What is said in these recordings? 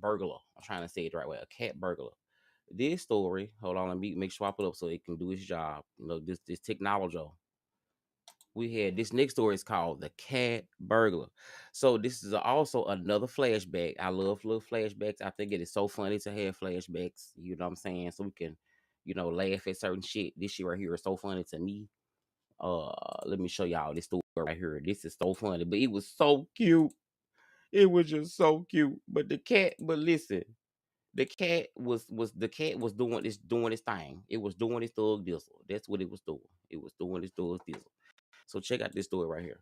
burglar. I'm trying to say it the right way. A cat burglar. This story, hold on, let me make sure I put up so it can do its job. This technology. We had this next story is called the cat burglar. So this is also another flashback. I love little flashbacks. I think it is so funny to have flashbacks. You know what I'm saying? So we can, laugh at certain shit. This shit right here is so funny to me. Let me show y'all this story right here. This is so funny, but it was so cute. It was just so cute. But listen, the cat was doing its thing. It was doing its thug dizzle. That's what it was doing. It was doing its thug dizzle. So check out this story right here.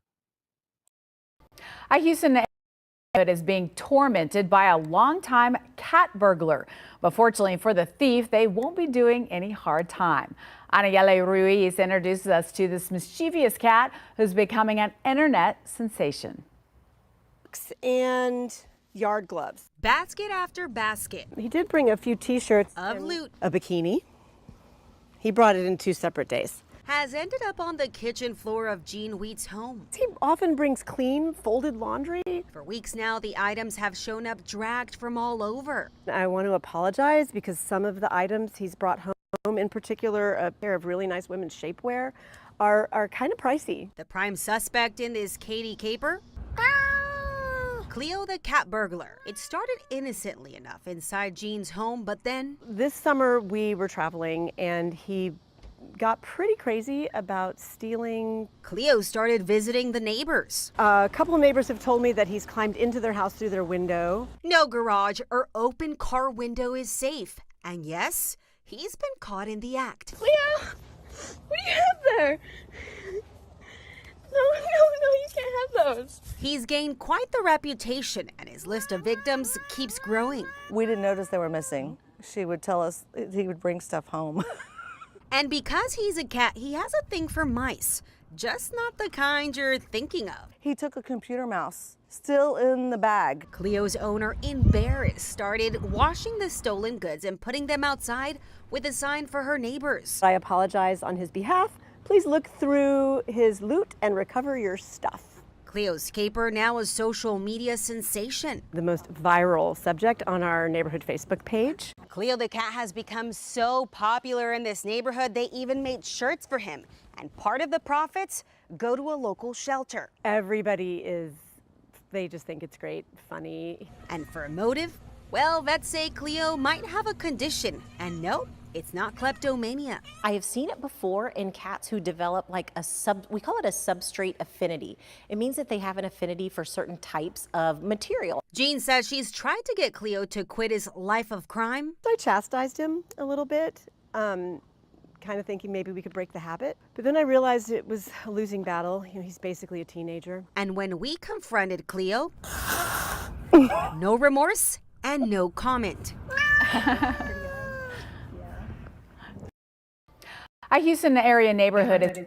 A Houston neighborhood is being tormented by a longtime cat burglar. But fortunately for the thief, they won't be doing any hard time. Anayeli Ruiz introduces us to this mischievous cat who's becoming an internet sensation. And yard gloves. Basket after basket. He did bring a few t-shirts of loot. A bikini. He brought it in 2 separate days. Has ended up on the kitchen floor of Gene Wheat's home. He often brings clean, folded laundry. For weeks now, the items have shown up dragged from all over. I want to apologize because some of the items he's brought home, in particular a pair of really nice women's shapewear, are kind of pricey. The prime suspect in this Katie caper? Cleo the cat burglar. It started innocently enough inside Gene's home, but then... This summer we were traveling and he got pretty crazy about stealing. Cleo started visiting the neighbors. A couple of neighbors have told me that he's climbed into their house through their window. No garage or open car window is safe. And yes, he's been caught in the act. Cleo, what do you have there? No, you can't have those. He's gained quite the reputation, and his list of victims keeps growing. We didn't notice they were missing. She would tell us he would bring stuff home. And because he's a cat, he has a thing for mice. Just not the kind you're thinking of. He took a computer mouse, still in the bag. Cleo's owner, embarrassed, started washing the stolen goods and putting them outside with a sign for her neighbors. I apologize on his behalf. Please look through his loot and recover your stuff. Cleo's caper, now a social media sensation. The most viral subject on our neighborhood Facebook page. Cleo the cat has become so popular in this neighborhood, they even made shirts for him. And part of the profits go to a local shelter. They just think it's great, funny. And for a motive, well, vets say Cleo might have a condition. And no, it's not kleptomania. I have seen it before in cats who develop like we call it a substrate affinity. It means that they have an affinity for certain types of material. Jean says she's tried to get Cleo to quit his life of crime. I chastised him a little bit, kind of thinking maybe we could break the habit. But then I realized it was a losing battle. He's basically a teenager. And when we confronted Cleo, no remorse and no comment. A Houston area neighborhood is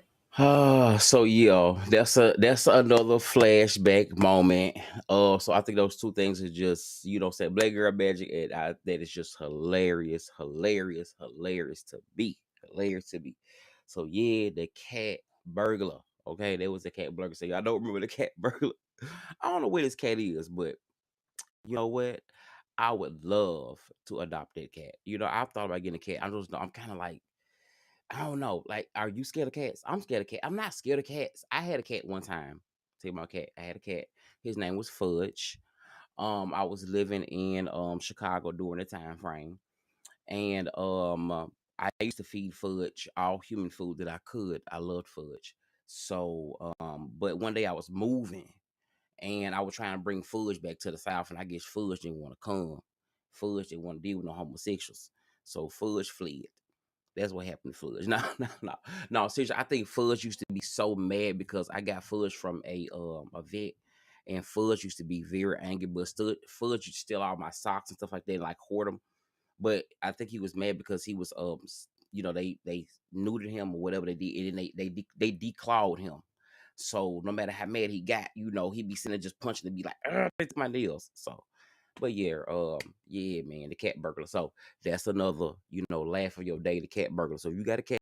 So yeah, that's another flashback moment. So I think those two things are just, say Black Girl Magic, and that is just hilarious to be. So yeah, the cat burglar. Okay, there was a cat burglar. So I don't remember the cat burglar. I don't know where this cat is, but you know what? I would love to adopt that cat. I've thought about getting a cat. I'm kind of like, I don't know. Like, are you scared of cats? I'm scared of cats. I'm not scared of cats. I had a cat one time. Tell you my cat. I had a cat. His name was Fudge. I was living in Chicago during the time frame, and I used to feed Fudge all human food that I could. I loved Fudge. So, but one day I was moving, and I was trying to bring Fudge back to the South, and I guess Fudge didn't want to come. Fudge didn't want to deal with no homosexuals, so Fudge fled. That's what happened to Fudge. No. Seriously, I think Fudge used to be so mad because I got Fudge from a vet, and Fudge used to be very angry. But Fudge used to steal all my socks and stuff like that, and like hoard them. But I think he was mad because he was they neutered him or whatever they did, and then they declawed him. So no matter how mad he got, he'd be sitting there just punching and be like, "It's my nails." So. But yeah, man, the cat burglar. So that's another, laugh of your day, the cat burglar. So if you got a cat